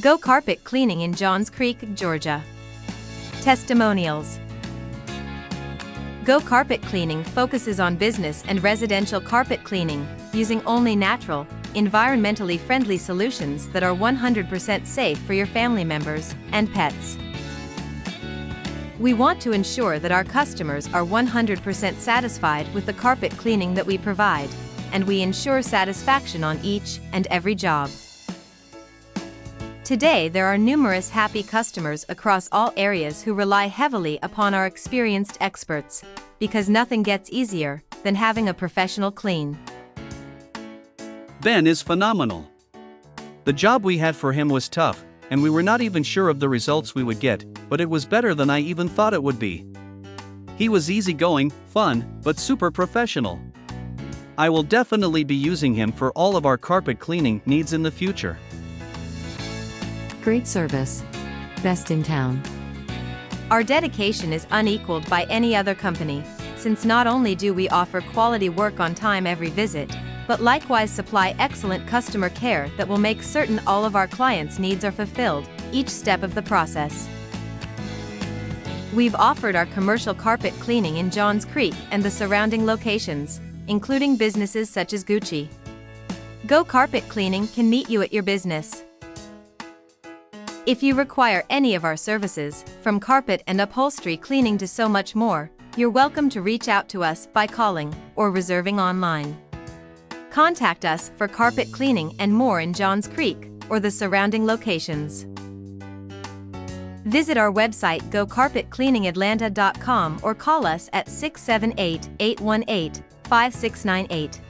Go carpet cleaning in Johns Creek, Georgia. Testimonials. Go Carpet Cleaning focuses on business and residential carpet cleaning, using only natural, environmentally friendly solutions that are 100% safe for your family members and pets. We want to ensure that our customers are 100% satisfied with the carpet cleaning that we provide, and we ensure satisfaction on each and every job. Today there are numerous happy customers across all areas who rely heavily upon our experienced experts, because nothing gets easier than having a professional clean. Ben is phenomenal. The job we had for him was tough, and we were not even sure of the results we would get, but it was better than I even thought it would be. He was easygoing, fun, but super professional. I will definitely be using him for all of our carpet cleaning needs in the future. Great service. Best in town. Our dedication is unequaled by any other company, since not only do we offer quality work on time every visit, but likewise supply excellent customer care that will make certain all of our clients' needs are fulfilled each step of the process. We've offered our commercial carpet cleaning in Johns Creek and the surrounding locations, including businesses such as Gucci. Go Carpet Cleaning can meet you at your business. If you require any of our services, from carpet and upholstery cleaning to so much more, you're welcome to reach out to us by calling or reserving online. Contact us for carpet cleaning and more in Johns Creek or the surrounding locations. Visit our website gocarpetcleaningatlanta.com or call us at 678-818-5698.